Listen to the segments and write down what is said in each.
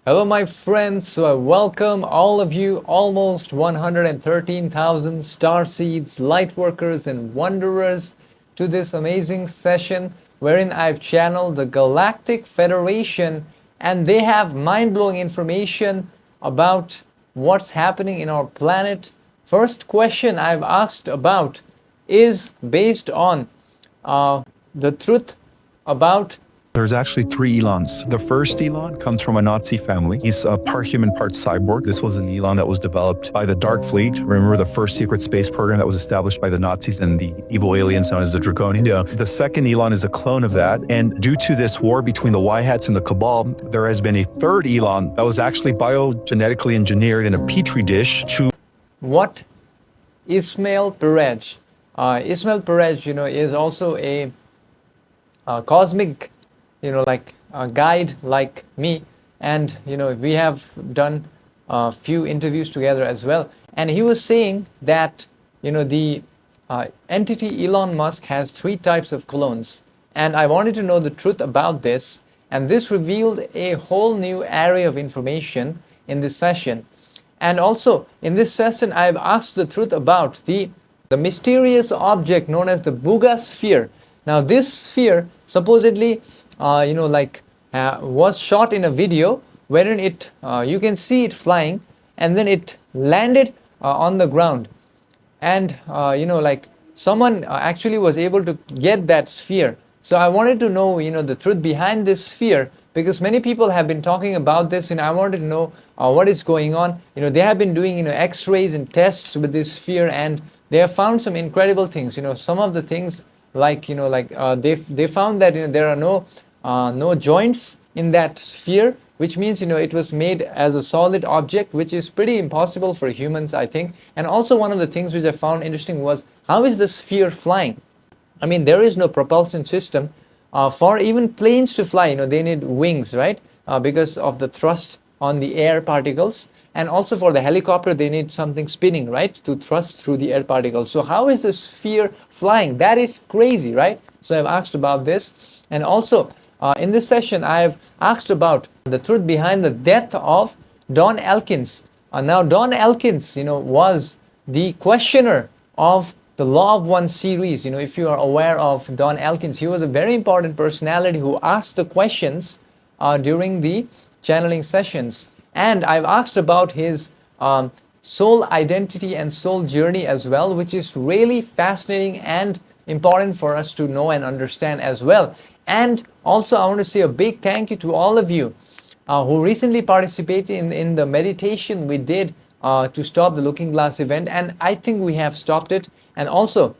Hello, my friends. So, I welcome all of you, almost 113,000 starseeds, lightworkers, and wanderers, to this amazing session wherein I've channeled the Galactic Federation and they have mind blowing information about what's happening in our planet. First question I've asked about is based on the truth about. There's actually three Elons. The first Elon comes from a Nazi family. He's a part human, part cyborg. This was an Elon that was developed by the Dark Fleet. Remember the first secret space program that was established by the Nazis and the evil aliens known as the Draconians? Yeah. The second Elon is a clone of that. And due to this war between the Y-Hats and the Cabal, there has been a third Elon that was actually biogenetically engineered in a petri dish to... What Ismail Perez. Ismail Perez, is also a cosmic, like a guide like me, and we have done a few interviews together as well. And he was saying that the entity Elon Musk has 3 types of clones, and I wanted to know the truth about this. And this revealed a whole new area of information in this session. And also in this session, I've asked the truth about the mysterious object known as the BUGA sphere. Now, this sphere supposedly, was shot in a video wherein it, you can see it flying, and then it landed on the ground, and someone actually was able to get that sphere. So I wanted to know, the truth behind this sphere, because many people have been talking about this, and I wanted to know what is going on. They have been doing, X-rays and tests with this sphere, and they have found some incredible things. Some of the things, they found that there are no joints in that sphere, which means it was made as a solid object, which is pretty impossible for humans, I think. And also one of the things which I found interesting was, how is the sphere flying? I mean, there is no propulsion system for even planes to fly. They need wings, right? Because of the thrust on the air particles. And also for the helicopter, they need something spinning, right, to thrust through the air particles. So how is the sphere flying? That is crazy, right? So I've asked about this. And also in this session, I've asked about the truth behind the death of Don Elkins. Now, Don Elkins, was the questioner of the Law of One series. If you are aware of Don Elkins, he was a very important personality who asked the questions during the channeling sessions. And I've asked about his soul identity and soul journey as well, which is really fascinating and important for us to know and understand as well. And also, I want to say a big thank you to all of you who recently participated in the meditation we did to stop the Looking Glass event. And I think we have stopped it. And also,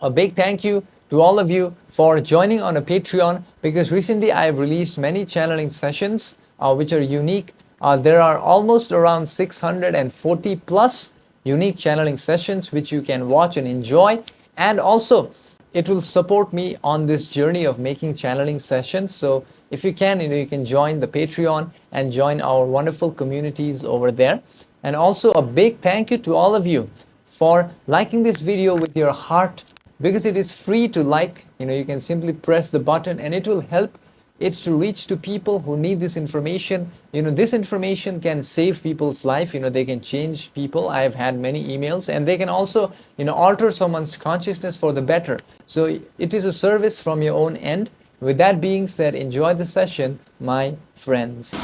a big thank you to all of you for joining on a Patreon, because recently I have released many channeling sessions which are unique. There are almost around 640 plus unique channeling sessions which you can watch and enjoy. And also, it will support me on this journey of making channeling sessions. So if you can, you can join the Patreon and join our wonderful communities over there. And also a big thank you to all of you for liking this video with your heart, because it is free to like. You can simply press the button and it will help it to reach to people who need this information. This information can save people's life. They can change people. I have had many emails, and they can also, alter someone's consciousness for the better. So it is a service from your own end. With that being said, enjoy the session, my friends.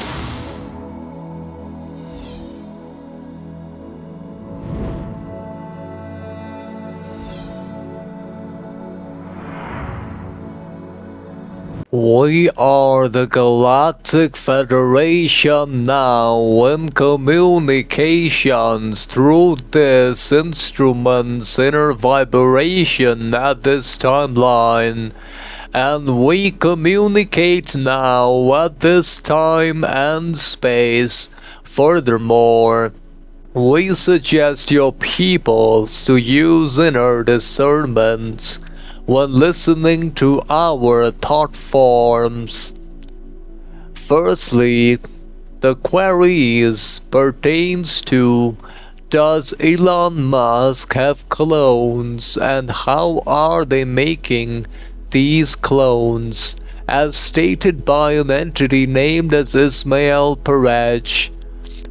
We are the Galactic Federation now, and communications through this instrument's inner vibration at this timeline. And we communicate now at this time and space. Furthermore, we suggest your peoples to use inner discernment when listening to our thought forms. Firstly, the queries pertains to: does Elon Musk have clones, and how are they making these clones? as stated by an entity named as Ismail Peraj.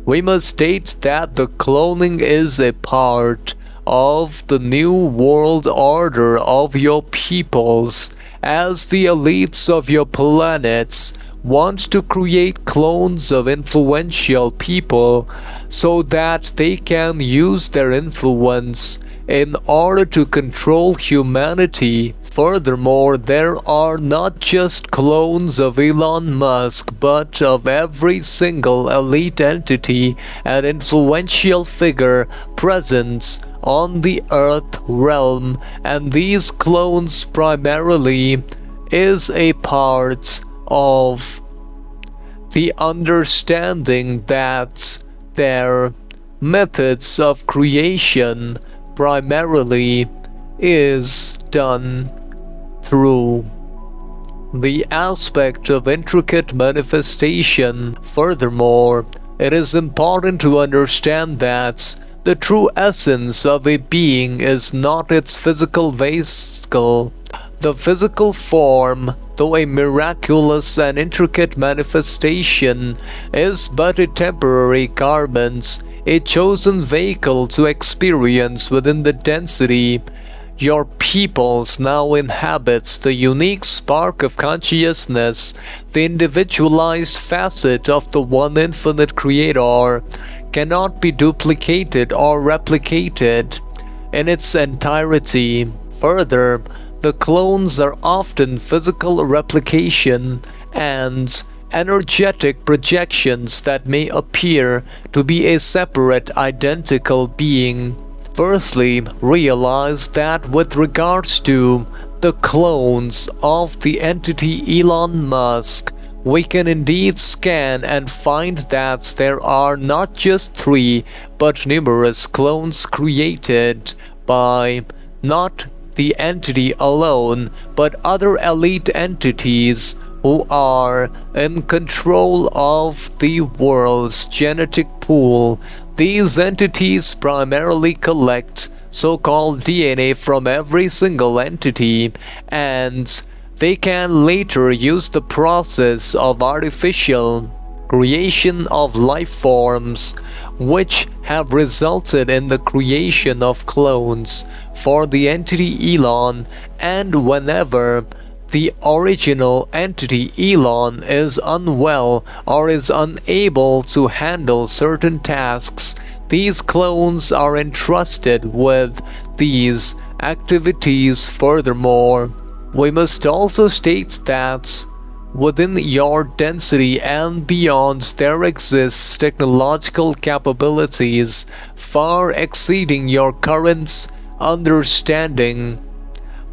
We must state that the cloning is a part of the new world order of your peoples, as the elites of your planets want to create clones of influential people so that they can use their influence in order to control humanity. Furthermore, there are not just clones of Elon Musk, but of every single elite entity and influential figure present on the Earth realm, and these clones primarily is a part of the understanding that their methods of creation primarily is done through the aspect of intricate manifestation. Furthermore, it is important to understand that the true essence of a being is not its physical vesicle. The physical form, though a miraculous and intricate manifestation, is but a temporary garment, a chosen vehicle to experience within the density your peoples now inhabits the unique spark of consciousness, the individualized facet of the one infinite creator, cannot be duplicated or replicated in its entirety. Further, the clones are often physical replication and energetic projections that may appear to be a separate identical being. Firstly, realize that with regards to the clones of the entity Elon Musk, we can indeed scan and find that there are not just 3 but numerous clones created by not the entity alone but other elite entities who are in control of the world's genetic pool. These entities primarily collect so-called DNA from every single entity, and they can later use the process of artificial creation of life forms, which have resulted in the creation of clones for the entity Elon. And whenever the original entity Elon is unwell or is unable to handle certain tasks, these clones are entrusted with these activities. Furthermore, we must also state that within your density and beyond there exists technological capabilities far exceeding your current understanding.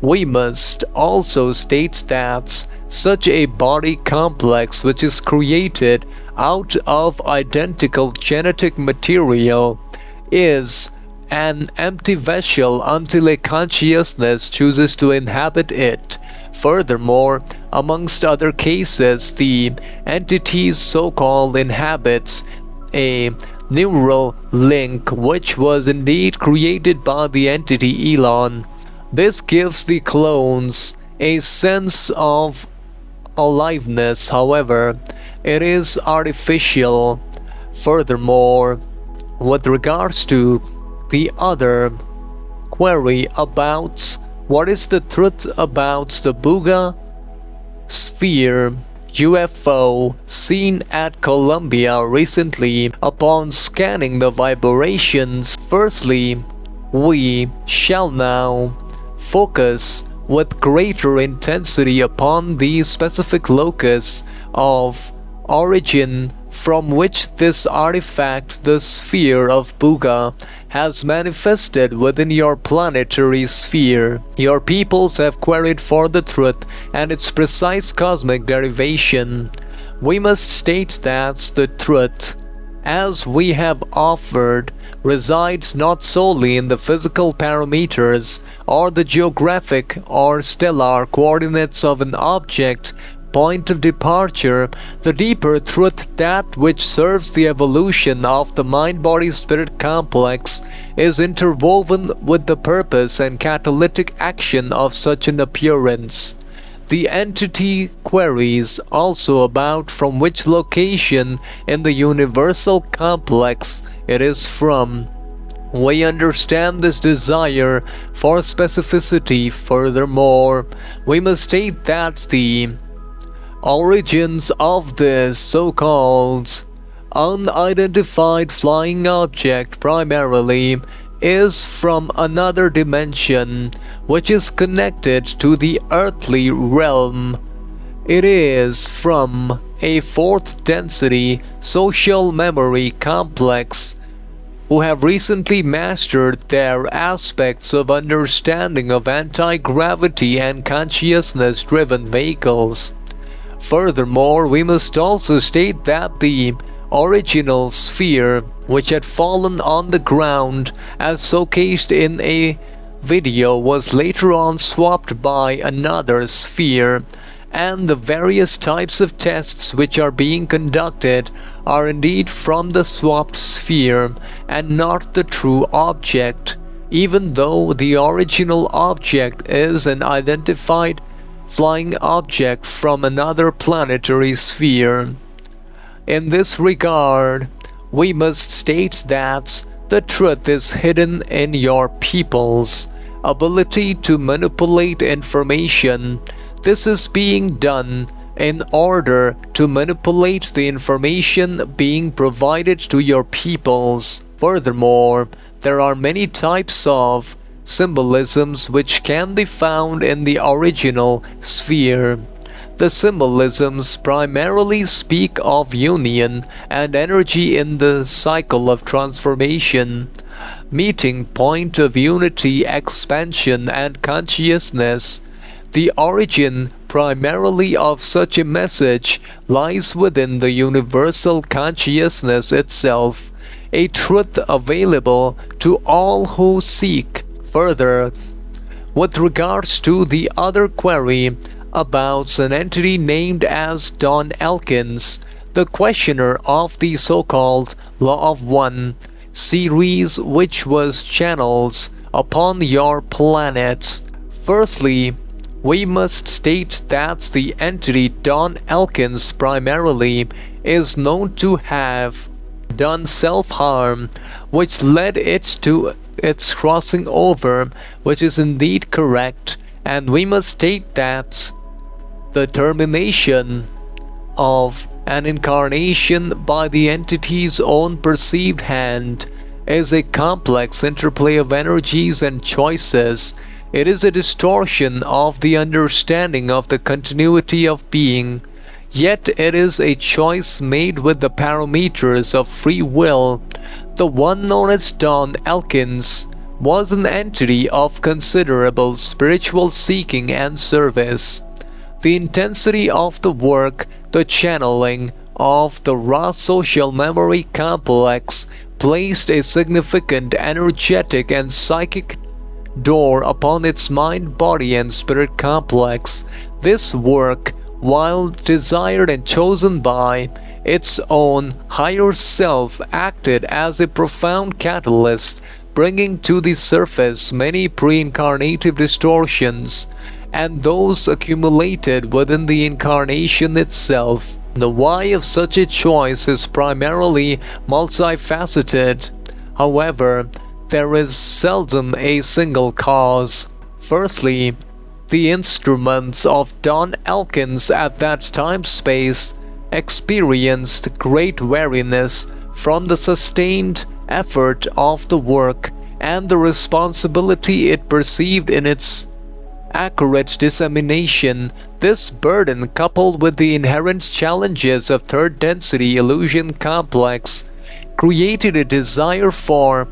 We must also state that such a body complex which is created out of identical genetic material is an empty vessel until a consciousness chooses to inhabit it. Furthermore, amongst other cases, the entity's so-called inhabits a neural link which was indeed created by the entity Elon. This gives the clones a sense of aliveness, however, it is artificial. Furthermore, with regards to the other query about what is the truth about the BUGA sphere UFO seen at Colombia recently, upon scanning the vibrations, firstly, we shall now focus with greater intensity upon the specific locus of origin from which this artifact, the sphere of BUGA, has manifested within your planetary sphere. Your peoples have queried for the truth and its precise cosmic derivation. We must state that the truth, as we have offered, resides not solely in the physical parameters or the geographic or stellar coordinates of an object point of departure. The deeper truth, that which serves the evolution of the mind-body-spirit complex, is interwoven with the purpose and catalytic action of such an appearance. The entity queries also about from which location in the universal complex it is from. We understand this desire for specificity. Furthermore, we must state that the origins of this so-called unidentified flying object primarily is from another dimension which is connected to the earthly realm. It is from a fourth density social memory complex who have recently mastered their aspects of understanding of anti-gravity and consciousness-driven vehicles. Furthermore, we must also state that the original sphere, which had fallen on the ground as showcased in a video, was later on swapped by another sphere, and the various types of tests which are being conducted are indeed from the swapped sphere and not the true object, even though the original object is an identified flying object from another planetary sphere. In this regard, we must state that the truth is hidden in your people's ability to manipulate information. This is being done in order to manipulate the information being provided to your peoples. Furthermore, there are many types of symbolisms which can be found in the original sphere. The symbolisms primarily speak of union and energy in the cycle of transformation, meeting point of unity, expansion, and consciousness. The origin primarily of such a message lies within the universal consciousness itself, a truth available to all who seek. Further, with regards to the other query about an entity named as Don Elkins, the questioner of the so-called Law of One series which was channels upon your planet. Firstly, we must state that the entity Don Elkins primarily is known to have done self-harm, which led it to its crossing over, which is indeed correct, and we must state that the termination of an incarnation by the entity's own perceived hand is a complex interplay of energies and choices. It is a distortion of the understanding of the continuity of being, yet it is a choice made with the parameters of free will. The one known as Don Elkins was an entity of considerable spiritual seeking and service. The intensity of the work, the channeling of the raw social memory complex, placed a significant energetic and psychic door upon its mind, body, and spirit complex. This work, while desired and chosen by its own higher self, acted as a profound catalyst, bringing to the surface many pre-incarnative distortions and those accumulated within the incarnation itself. The why of such a choice is primarily multifaceted. However, there is seldom a single cause. Firstly, the instruments of Don Elkins at that time-space experienced great weariness from the sustained effort of the work and the responsibility it perceived in its accurate dissemination. This burden, coupled with the inherent challenges of third density illusion complex, created a desire for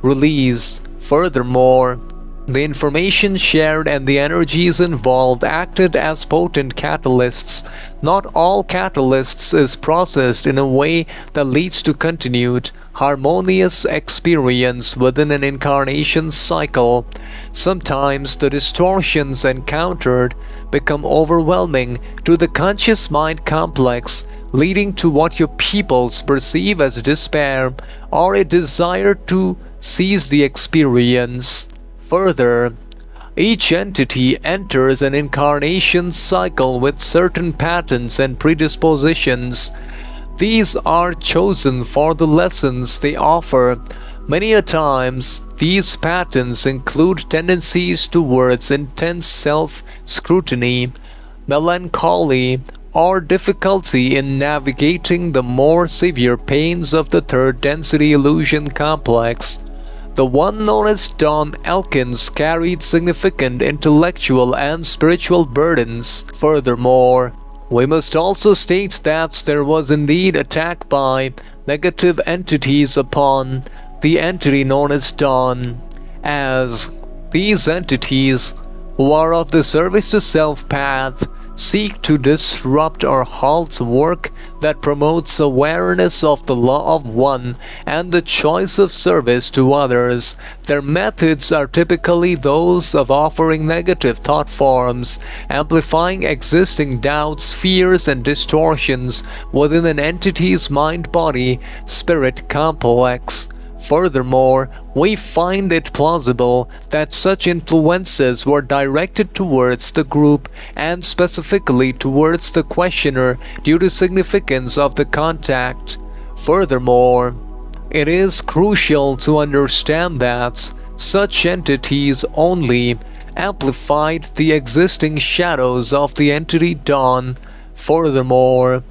release. Furthermore, the information shared and the energies involved acted as potent catalysts. Not all catalysts is processed in a way that leads to continued, harmonious experience within an incarnation cycle. Sometimes the distortions encountered become overwhelming to the conscious mind complex, leading to what your peoples perceive as despair or a desire to seize the experience. Further, Each entity enters an incarnation cycle with certain patterns and predispositions. These are chosen for the lessons they offer. Many a times, these patterns include tendencies towards intense self-scrutiny, melancholy, or difficulty in navigating the more severe pains of the third density illusion complex. The one known as Don Elkins carried significant intellectual and spiritual burdens. Furthermore, we must also state that there was indeed attack by negative entities upon the entity known as Don, as these entities, who are of the service to self path, seek to disrupt or halt work that promotes awareness of the law of one and the choice of service to others. Their methods are typically those of offering negative thought forms, amplifying existing doubts, fears, and distortions within an entity's mind-body-spirit complex. Furthermore, we find it plausible that such influences were directed towards the group and specifically towards the questioner due to significance of the contact. Furthermore, it is crucial to understand that such entities only amplified the existing shadows of the entity Dawn. Furthermore,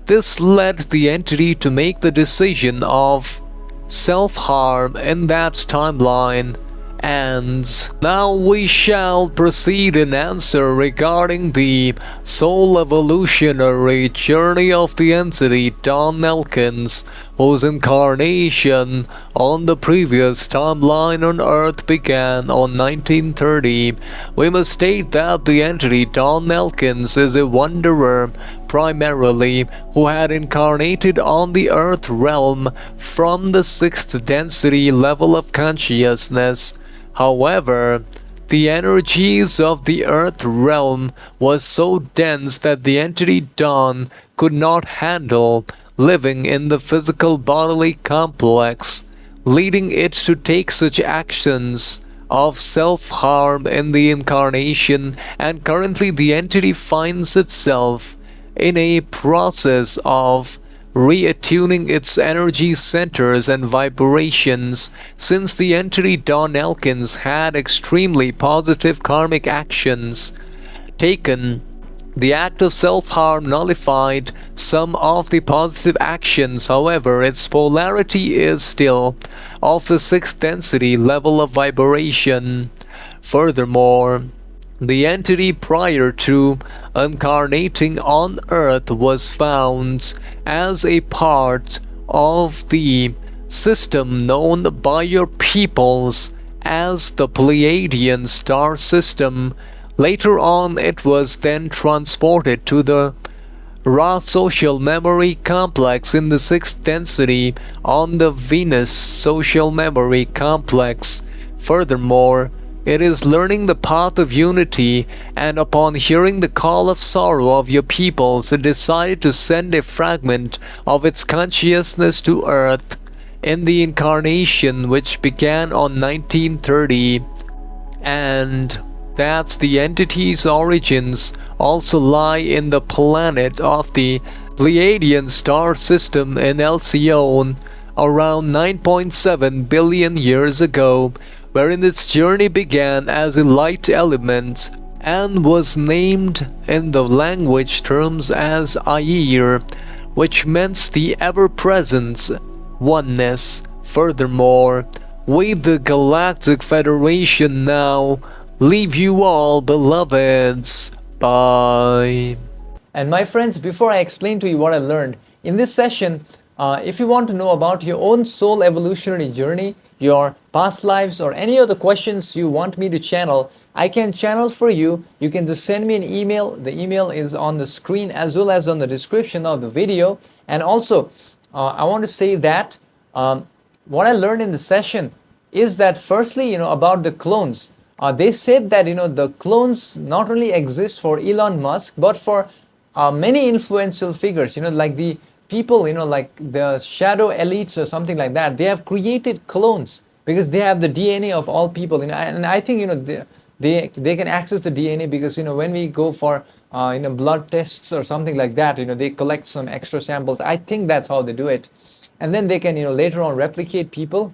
this led the entity to make the decision of self-harm in that timeline. And now we shall proceed in answer regarding the soul evolutionary journey of the entity Don Elkins, whose incarnation on the previous timeline on Earth began on 1930. We must state that the entity Don Elkins is a wanderer primarily who had incarnated on the Earth realm from the 6th density level of consciousness. However, the energies of the Earth realm was so dense that the entity Dawn could not handle living in the physical bodily complex, leading it to take such actions of self-harm in the incarnation, and currently the entity finds itself in a process of reattuning its energy centers and vibrations. Since the entity Don Elkins had extremely positive karmic actions taken, the act of self-harm nullified some of the positive actions. However, its polarity is still of the 6th density level of vibration. Furthermore, the entity prior to incarnating on Earth was found as a part of the system known by your peoples as the Pleiadian star system. Later on, it was then transported to the raw social memory complex in the 6th density on the Venus social memory complex. Furthermore, it is learning the path of unity, and upon hearing the call of sorrow of your peoples, it decided to send a fragment of its consciousness to Earth in the incarnation which began on 1930. And that's the entity's origins also lie in the planet of the Pleiadian star system in Alcyone around 9.7 billion years ago, wherein its journey began as a light element and was named in the language terms as Air, which meant the ever-present oneness. Furthermore, we the Galactic Federation now leave you all, beloveds. Bye. And my friends, before I explain to you what I learned in this session, if you want to know about your own soul evolutionary journey, your past lives, or any other questions you want me to channel, I can channel for you. You can just send me an email. The email is on the screen as well as on the description of the video. And also, I want to say that what I learned in the session is that firstly, about the clones. They said that, the clones not only exist for Elon Musk, but for many influential figures, like the people, like the shadow elites or something like that. They have created clones because they have the DNA of all people. And I think, they can access the DNA, because when we go for blood tests or something like that, they collect some extra samples. I think that's how they do it, and then they can later on replicate people,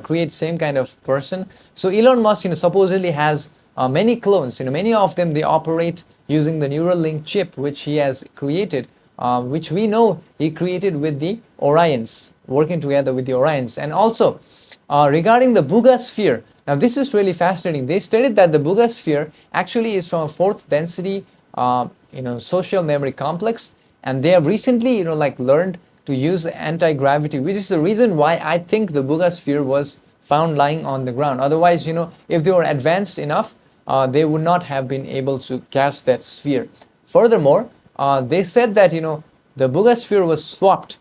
create same kind of person. So Elon Musk supposedly has many clones. Many of them, they operate using the Neuralink chip which he has created, which we know he created with the Orions, working together with the Orions. And also regarding the BUGA sphere, now this is really fascinating. They stated that the BUGA sphere actually is from a fourth density social memory complex, and they have recently learned to use anti-gravity, which is the reason why I think the BUGA sphere was found lying on the ground. Otherwise, if they were advanced enough, they would not have been able to catch that sphere. Furthermore, they said that the BUGA sphere was swapped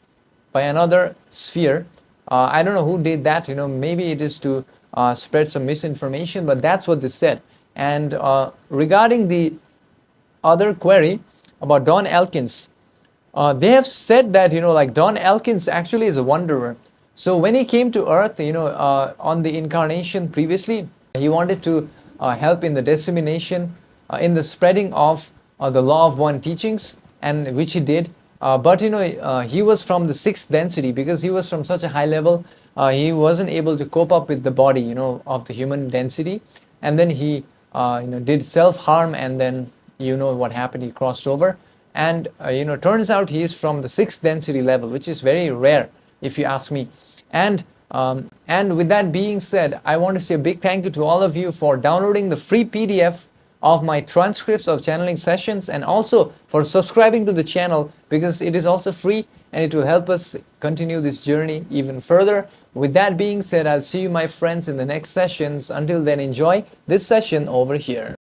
by another sphere. I don't know who did that. Maybe it is to spread some misinformation, but that's what they said. And regarding the other query about Don Elkins, they have said that Don Elkins actually is a wanderer. So when he came to Earth, on the incarnation previously, he wanted to help in the dissemination, in the spreading of the law of one teachings, and which he did. But he was from the sixth density, because he was from such a high level. He wasn't able to cope up with the body, of the human density, and then he did self-harm, and then what happened, he crossed over. And turns out he is from the sixth density level, which is very rare if you ask me. And with that being said, I want to say a big thank you to all of you for downloading the free PDF of my transcripts of channeling sessions, and also for subscribing to the channel, because it is also free and it will help us continue this journey even further. With that being said, I'll see you, my friends, in the next sessions. Until then, enjoy this session over here.